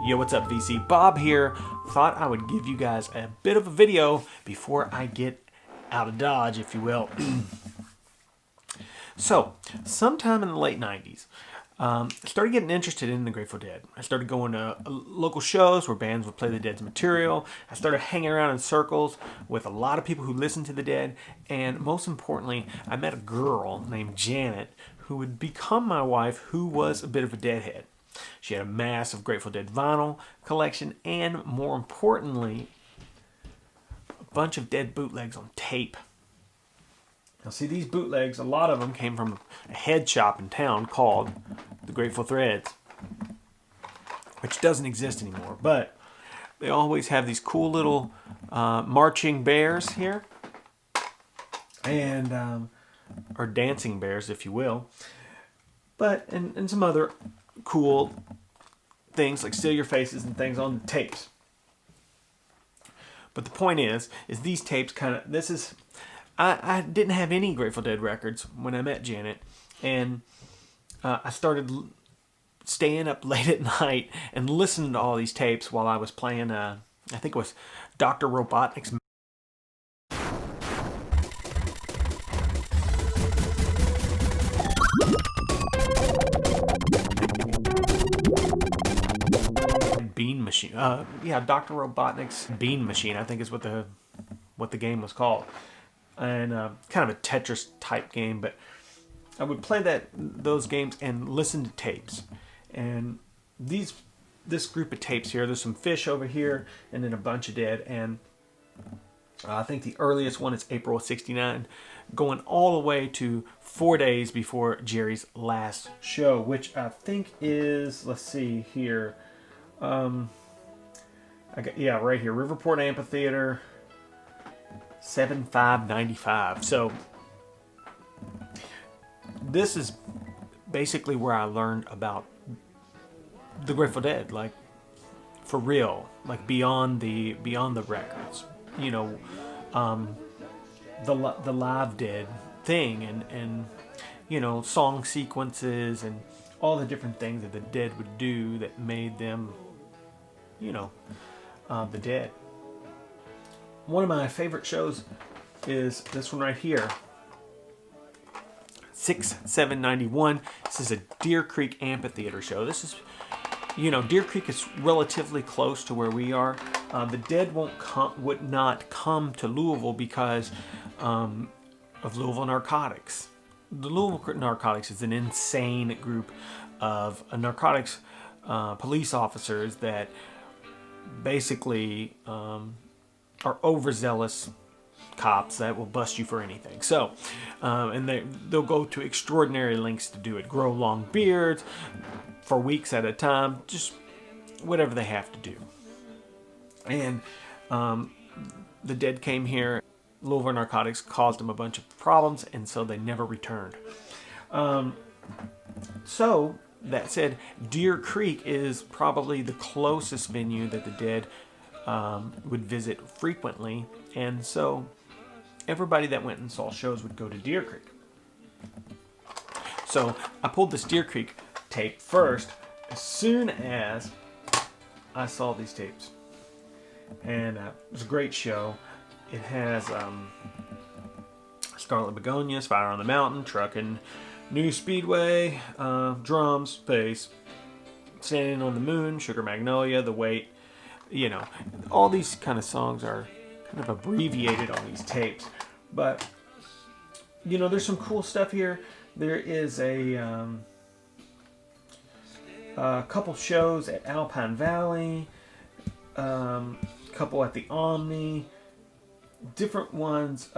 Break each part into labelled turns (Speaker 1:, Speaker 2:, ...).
Speaker 1: Yo, what's up, VC? Bob here. Thought I would give you guys a bit of a video before I get out of Dodge, if you will. So, sometime in the late 90s, I started getting interested in the Grateful Dead. I started going to local shows where bands would play the Dead's material. I started hanging around in circles with a lot of people who listened to the Dead. And most importantly, I met a girl named Janet who would become my wife, who was a bit of a Deadhead. She had a massive Grateful Dead vinyl collection and, more importantly, a bunch of Dead bootlegs on tape. Now, see, these bootlegs, a lot of them came from a head shop in town called the Grateful Threads, which doesn't exist anymore, but they always have these cool little marching bears here, and or dancing bears, if you will, but and some other cool things like Steal Your Faces and things on the tapes. But the point is these tapes kind of, this is, I didn't have any Grateful Dead records when I met Janet, and I started staying up late at night and listening to all these tapes while I was playing, I think it was Dr. Robotnik's Bean Machine. Yeah, Dr. Robotnik's Bean Machine, I think is what the game was called. And kind of a Tetris type game, but I would play those games and listen to tapes. And this group of tapes here, there's some Fish over here, and then a bunch of Dead. And I think the earliest one is April of '69, going all the way to 4 days before Jerry's last show, which I think is, let's see here, right here, Riverport Amphitheater, 7/5/95. So this is basically where I learned about the Grateful Dead, like for real, like beyond the records, you know, the live Dead thing, and you know, song sequences and all the different things that the Dead would do that made them, you know, the Dead. One of my favorite shows is this one right here, 6/7/91. This is a Deer Creek Amphitheater show. This is, you know, Deer Creek is relatively close to where we are. The Dead would not come to Louisville because of Louisville Narcotics. The Louisville Narcotics is an insane group of narcotics police officers that basically are overzealous cops that will bust you for anything. So, and they'll go to extraordinary lengths to do it. Grow long beards for weeks at a time, just whatever they have to do. And the Dead came here. Louisville Narcotics caused them a bunch of problems, and so they never returned. So, that said, Deer Creek is probably the closest venue that the Dead would visit frequently, and so everybody that went and saw shows would go to Deer Creek. So I pulled this Deer Creek tape first as soon as I saw these tapes, and it was a great show. It has Scarlet Begonias, Fire on the Mountain, Truckin', New Speedway, Drums, Bass, Standing on the Moon, Sugar Magnolia, The Wait. You know, all these kind of songs are kind of abbreviated on these tapes, but you know, there's some cool stuff here. There is a couple shows at Alpine Valley, couple at the Omni, different ones,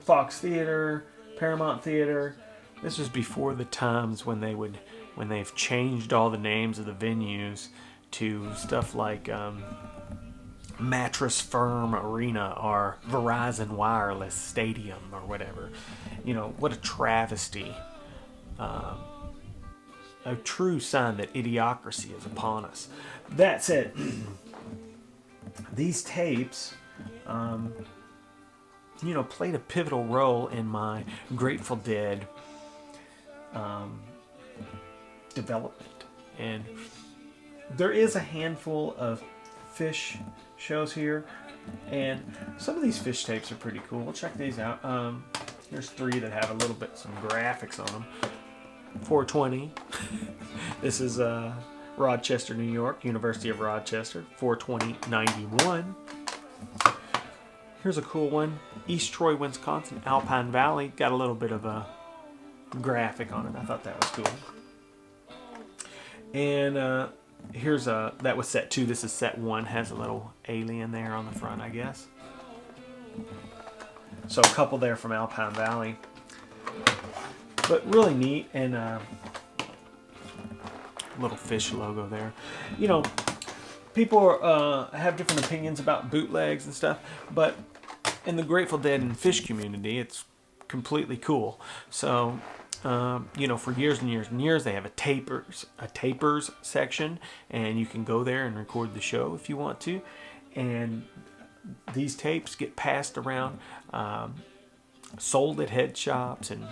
Speaker 1: Fox Theater, Paramount Theater. This was before the times when they've changed all the names of the venues to stuff like Mattress Firm Arena or Verizon Wireless Stadium or whatever. You know, what a travesty. A true sign that idiocracy is upon us. That said, these tapes, you know, played a pivotal role in my Grateful Dead development. And There is a handful of fish shows here, and some of these fish tapes are pretty cool. Check these out. Here's 3 that have a little bit some graphics on them. 420. This is Rochester, New York, University of Rochester. 42091. Here's a cool one. East Troy, Wisconsin, Alpine Valley. Got a little bit of a graphic on it. I thought that was cool. And here's that was set 2. This is set 1. Has a little alien there on the front, I guess. So a couple there from Alpine Valley. But really neat, and little fish logo there. You know, people have different opinions about bootlegs and stuff, but in the Grateful Dead and fish community, it's completely cool. So, you know, for years and years and years, they have a tapers section, and you can go there and record the show if you want to. And these tapes get passed around, sold at head shops, and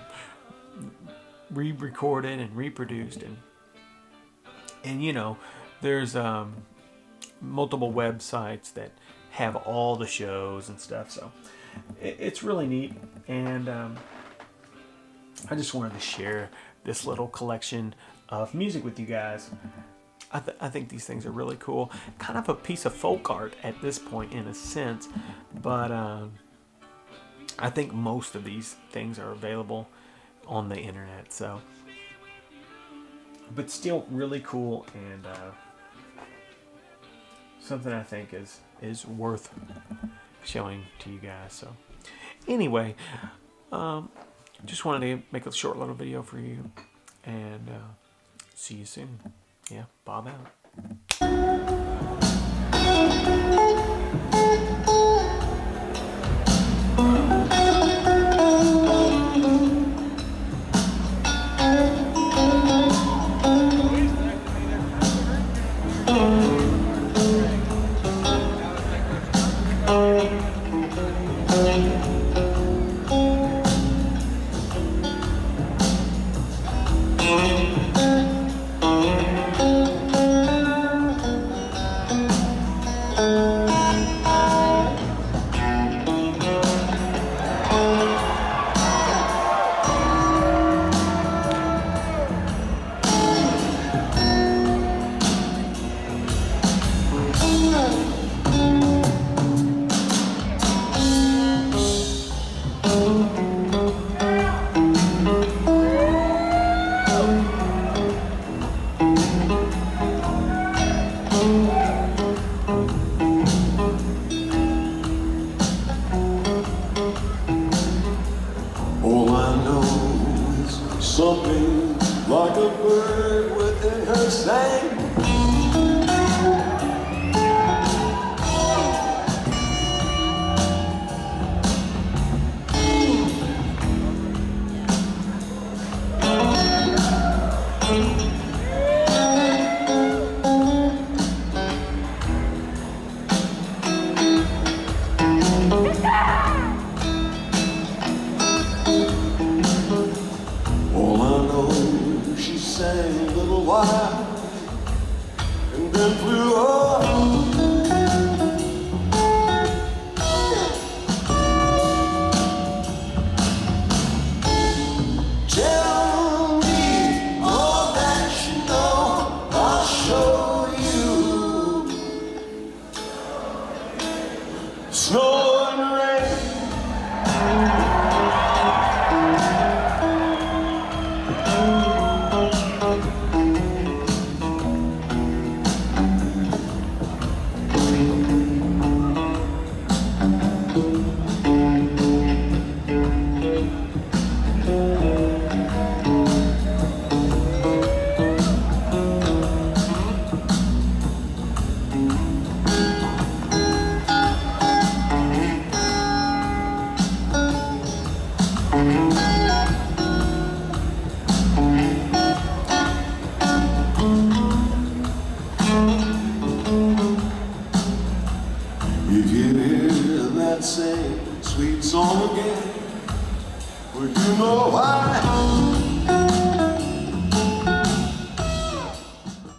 Speaker 1: re-recorded and reproduced, and you know, there's multiple websites that have all the shows and stuff, so it's really neat. And I just wanted to share this little collection of music with you guys. I think these things are really cool. Kind of a piece of folk art at this point in a sense, but I think most of these things are available on the internet, so, but still really cool, and something I think is worth showing to you guys. So anyway, just wanted to make a short little video for you, and see you soon. Yeah, Bob out.
Speaker 2: All I know is something like a bird within her sang. All I know, she sang a little while and then flew off. Tell me all that you know, I'll show you. Snow and rain. If you hear that same sweet song again, well, you know why.